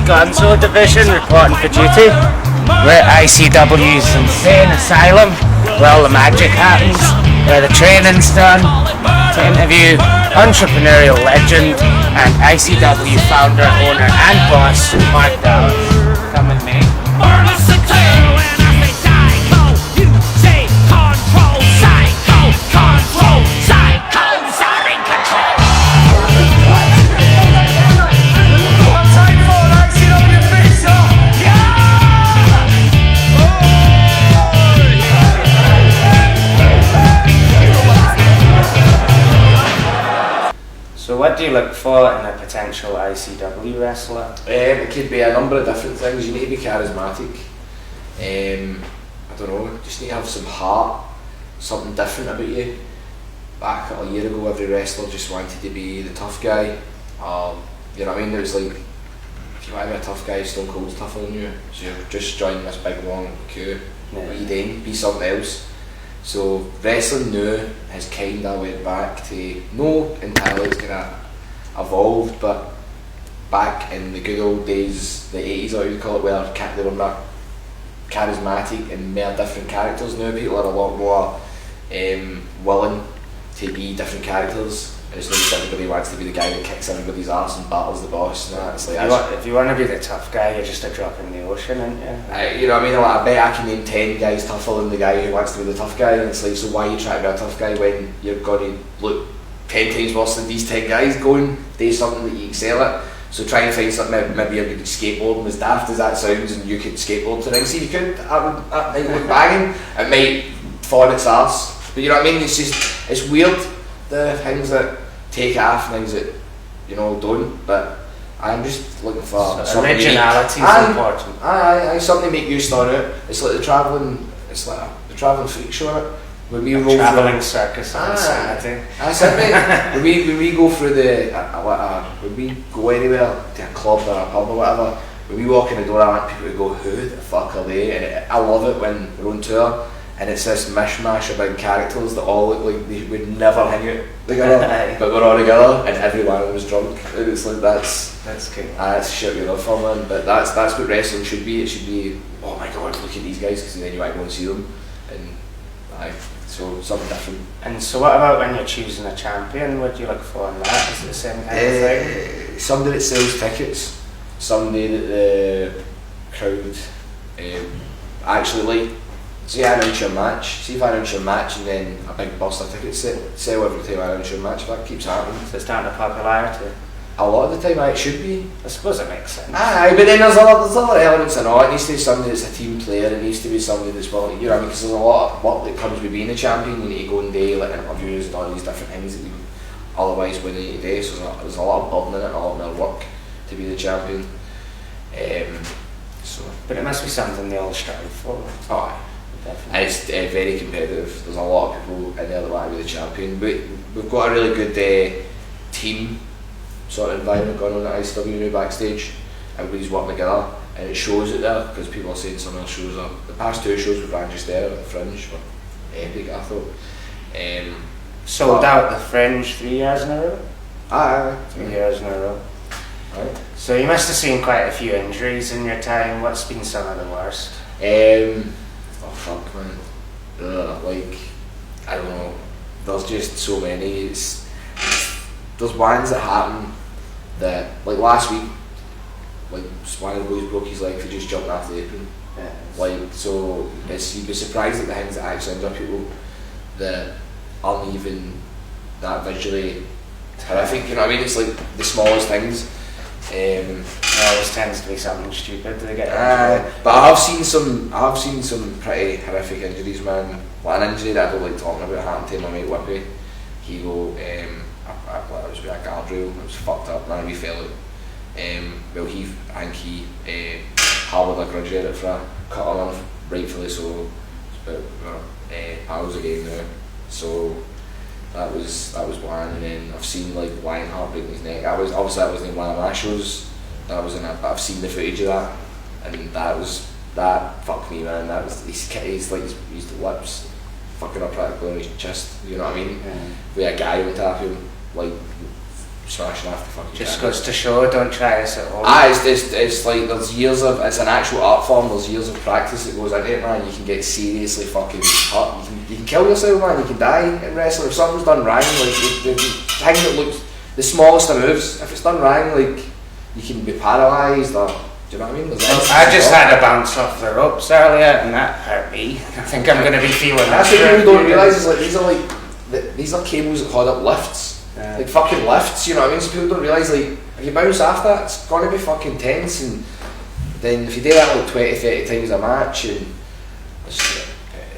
Gonzo Division reporting for duty. We're at ICW's insane Asylum, where all the magic happens, where the training's done, to interview entrepreneurial legend and ICW founder, owner and boss, Mark Dallas. Come with me. So what do you look for in a potential ICW wrestler? It could be a number of different things. You need to be charismatic. I don't know, just need to have some heart, something different about you. Back a year ago, every wrestler just wanted to be the tough guy. You know what I mean? It was like, if you want to be a tough guy, Stone Cold's tougher than you. So you're just joining this big long queue. What are you doing? Be something else. So wrestling now has kind of went back to, no entirely it's kind of evolved, but back in the good old days, the 80s or what you call it, where they were more charismatic and more different characters. Now people are a lot more willing to be different characters. It's not just everybody wants to be the guy that kicks everybody's arse and battles the boss. And that. It's like, if you want to be the tough guy, you're just a drop in the ocean, aren't you? You know what I mean? Like, I bet I can name 10 guys tougher than the guy who wants to be the tough guy. And it's like, so why are you trying to be a tough guy when you're going to look 10 times worse than these 10 guys? Go and do something that you excel at. So try and find something, maybe you're good at skateboarding, as daft as that sounds, and you could skateboard to the ring. See, you could, that might look bagging, it might fall on its arse. But you know what I mean? It's just, it's weird, the things that take off, things that, you know, don't. But I'm just looking for so originality is important. Aye, something to make you stand out. It's like the travelling freak show, innit? When we roll travelling circus of insanity. That's it, mate. when we go through when we go anywhere, to a club or a pub or whatever, when we walk in the door, I want people to go, who the fuck are they? And I love it when we're on tour and it's this mishmash of big characters that all look like they would never hang out together, but we're all together and every one of them is drunk. And it's like, that's cool. That's shit we love for, man. But that's what wrestling should be. It should be, oh my god, look at these guys, because then you want to go and see them. And so something different. And so what about when you're choosing a champion? What do you look for in that? Is it the same kind of thing? Somebody that sells tickets, somebody that the crowd actually like. See, I announce your match. See if I announce your match and then a big burst of tickets sell every time I announce your match. If that keeps happening. So it's down to popularity. A lot of the time, it should be. I suppose it makes sense. Aye, but then there's other elements in all. It needs to be somebody that's a team player. It needs to be somebody that's willing. You know what I mean? Because there's a lot of work that comes with being a champion. You need to go and do like interviews and all these different things that you otherwise wouldn't need to do. So there's a lot of burden in it, a lot more work to be the champion. But it must be something they all strive for. Oh, aye. And it's very competitive. There's a lot of people in there that want to be the champion. But we've got a really good team sort of environment going on at ICW now backstage. Everybody's working together and it shows it there, because people are saying some of the shows are, the past two shows we've ran just there at the Fringe were epic, I thought. Sold out the Fringe 3 years in a row? Aye. 3 years in a row. Right. So you must have seen quite a few injuries in your time. What's been some of the worst? Oh fuck, man. Like, I don't know. There's just so many. There's ones that happen that, like last week, like one of the boys broke his leg for just jumping off the apron. Yeah. Like, so you'd be surprised at the things that actually injure people that aren't even that visually horrific. You know what I mean? It's like the smallest things. It always tends to be something stupid they get injured. But I have seen some pretty horrific injuries, man. Like an injury that I don't like talking about happened to my mate Whippy. He I was with a guardrail, it was fucked up, man, we fell out. I think he harboured a grudge at it for a cut on, rightfully so. But we're pals again now. So that was one, and then I've seen like Lionheart breaking his neck. That wasn't in one of my shows. That was in it, but I've seen the footage of that, and that fucked me, man. That was his lips fucking up practically on his chest. You know what I mean? Yeah. With a guy on top of him, like smashing after fucking Just cameras. goes to show, don't try this at home. It's like there's years of, it's an actual art form, there's years of practice that goes into it, man. You can get seriously fucking hurt, you can kill yourself, man, you can die in wrestling if something's done wrong. Like the thing that looks, the smallest of moves, if it's done wrong, like you can be paralysed or, do you know what I mean? I just had a bounce off the ropes earlier and that hurt me. I think I'm going to be feeling that. That's what people don't realise, is these are cables that hold up lifts. Yeah. Like fucking lifts, you know what I mean? So people don't realise, like, if you bounce off that, it's gonna be fucking tense, and then if you do that like 20-30 times a match, and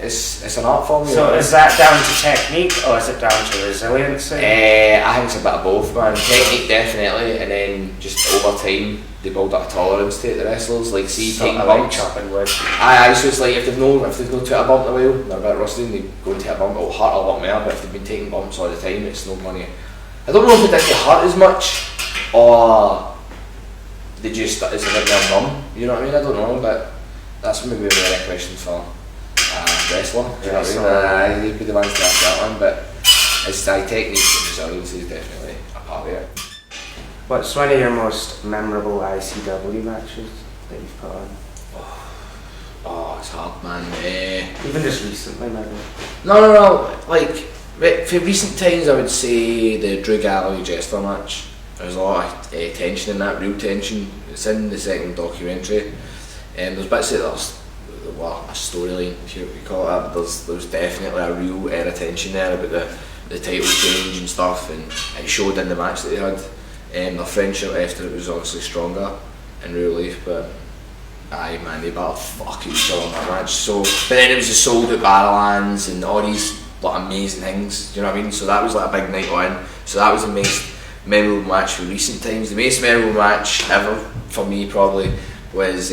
it's an art form. So is that down to technique or is it down to resilience? I think it's a bit of both, man. Technique definitely, and then just over time they build up a tolerance to it, the wrestlers. Like, see, taking bumps. Chopping wood. Aye, so it's like if they've no took a bump in a while, they're a bit rusty and they go and take a bump, it'll hurt a lot more, but if they've been taking bumps all the time, it's no money. I don't know if it didn't get hurt as much, or they just, it's a bit more numb, you know what I mean? I don't know, but that's maybe a better question for a wrestler, do you know what I mean? They'd be the ones to ask that one, but it's technique and resilience is definitely a part of it. What's one of your most memorable ICW matches that you've put on? Oh, it's hard, man. Even just recently, maybe? No, like, for recent times I would say the Drew Galloway Jester match. There's a lot of tension in that, real tension. It's in the second documentary. There's bits of a storyline, if you call it that, but there's definitely a real air of tension there about the title change and stuff, and it showed in the match that they had. Their friendship after it was obviously stronger in real life, but aye man, they battled fuck each other in that match. So, but then it was just sold at Barrowlands and all these like amazing things, do you know what I mean? So that was like a big night on. So that was the most memorable match for recent times. The most memorable match ever for me probably was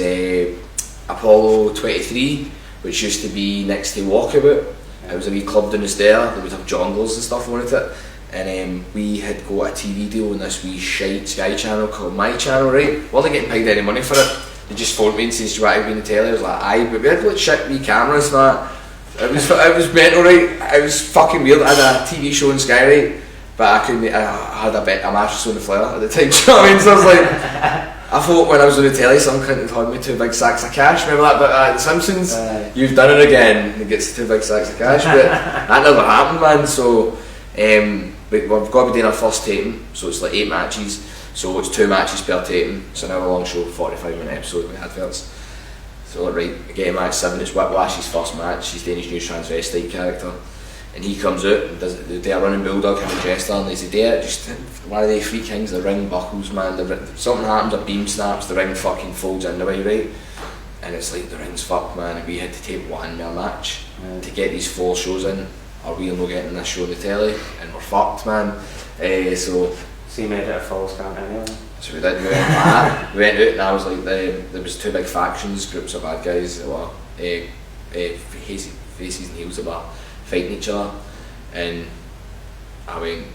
Apollo 23, which used to be next to Walkabout. It was a wee club down the stair, they would have jonglers and stuff on it. And we had got a TV deal on this wee shite Sky channel called My Channel, right? Wasn't getting paid any money for it. They just phoned me and said, "Do you want to be in the telly?" I was like, "Aye," but we had like shit wee cameras and that. It was mental, right? It was fucking weird. I had a TV show on Sky, right? But I had a mattress on the floor at the time, do you know what I mean? So I was like, I thought when I was on the telly, some cunt had handed me 2 big sacks of cash. Remember that bit The Simpsons? You've done it again. And it gets 2 big sacks of cash, but that never happened, man. So we've got to be doing our first taping, so it's like 8 matches. So it's 2 matches per taping. It's an hour long show, 45-minute episode with adverts. So right, we get a match 7. It's Whiplash's first match. He's doing his new transvestite character, and he comes out and they do a running bulldog, him and Jester, and they say, just one of the 3 kings, the ring buckles, man. Something happens, a beam snaps, the ring fucking folds in the way, right? And it's like the ring's fucked, man. And we had to tape 1 more match to get these 4 shows in, or we're not getting this show on the telly, and we're fucked, man. So you made it a false count anyway? So we did, we went out and I was like, there was 2 big factions, groups of bad guys that were faces and heels that were fighting each other, and I went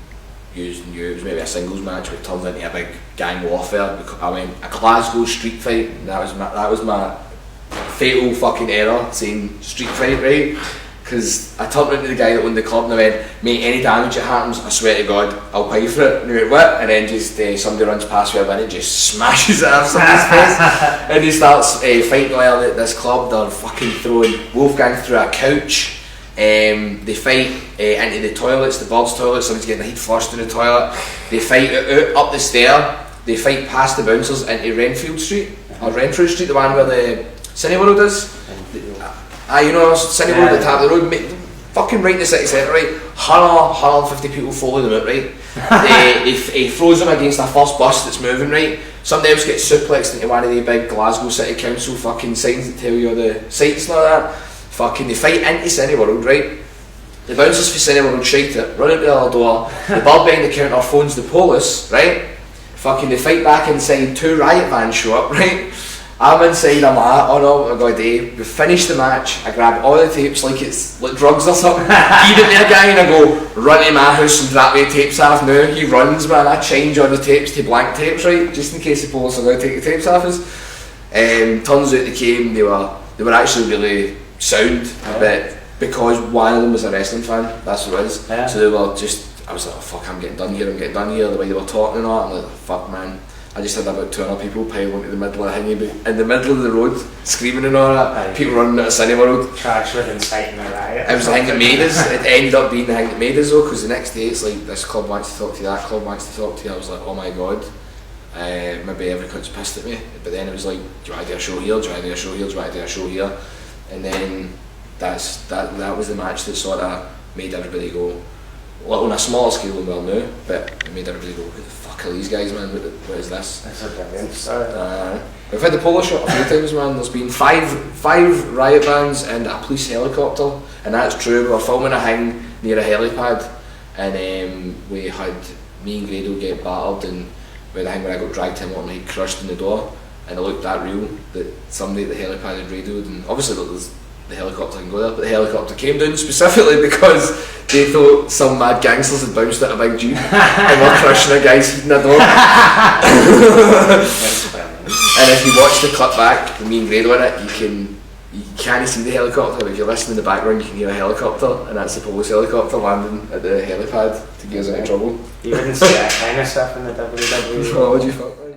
using it was maybe a singles match, but it turned into a big gang warfare. I went a Glasgow street fight, and that was my fatal fucking error, saying street fight, right? Because I turned into the guy that owned the club and I went, "Mate, any damage that happens, I swear to God, I'll pay for it." And he went, "What?" And then just somebody runs past where I went and just smashes it out of somebody's face. And he starts fighting while at this club. They're fucking throwing Wolfgang through a couch. They fight into the toilets, the birds' toilets. Somebody's getting their head flushed in the toilet. They fight out up the stair. They fight past the bouncers into Renfield Street, or Renfrew Street, the one where the Cineworld is. You know, Cineworld at the top of the road, fucking right in the city centre, right? 150 people follow them out, right? He throws them against a first bus that's moving, right? Somebody else gets suplexed into one of the big Glasgow City Council fucking signs that tell you all the sites and all that. Fucking, they fight into Cineworld, right? The bouncers for Cineworld shite it, run out the other door. The bird behind the counter phones the police, right? Fucking, they fight back inside. 2 riot vans show up, right? I'm inside, I'm like, "Oh no, I've got a day." We finish the match, I grab all the tapes like it's like drugs or something, feed it to a guy and I go, "Run to my house and drop the tapes off now." He runs, man. I change all the tapes to blank tapes, right? Just in case the police are going to take the tapes off us. Turns out they came, they were actually really sound, but because one of them was a wrestling fan, that's what it is. So they were just I was like, oh fuck, I'm getting done here, the way they were talking and all, I'm like, fuck man. I just had about 200 people pile into the middle of in the middle of the road, screaming and all that, people running out of Cineworld. Charged with inciting a riot. It was the thing that made us, it ended up being the thing that made us though, because the next day it's like, this club wants to talk to you, that club wants to talk to you. I was like, oh my god, maybe every cunt's pissed at me, but then it was like, do you want to do a show here, do you want to do a show here, do you want to do a show here? And then that was the match that sort of made everybody go, well, on a smaller scale than well now, but it made everybody go, who the fuck are these guys, man, what is this? That's a brilliant story. We've had the polo shot a few times, man. There's been five riot bands and a police helicopter, and that's true. We were filming a thing near a helipad, and we had me and Grado get battered, and we had a thing where I got dragged him on and he crushed in the door, and it looked that real that somebody at the helipad had radioed, and obviously the helicopter can go there, but the helicopter came down specifically because they thought some mad gangsters had bounced at a big jeep and were crushing a guy's heating a door. And if you watch the clip back, with me and Grado in it, you can't see the helicopter, but if you're listening in the background you can hear a helicopter, and that's the police helicopter landing at the helipad to get us out of trouble. You wouldn't see that kind of stuff in the WWE. Oh, what do you fuck?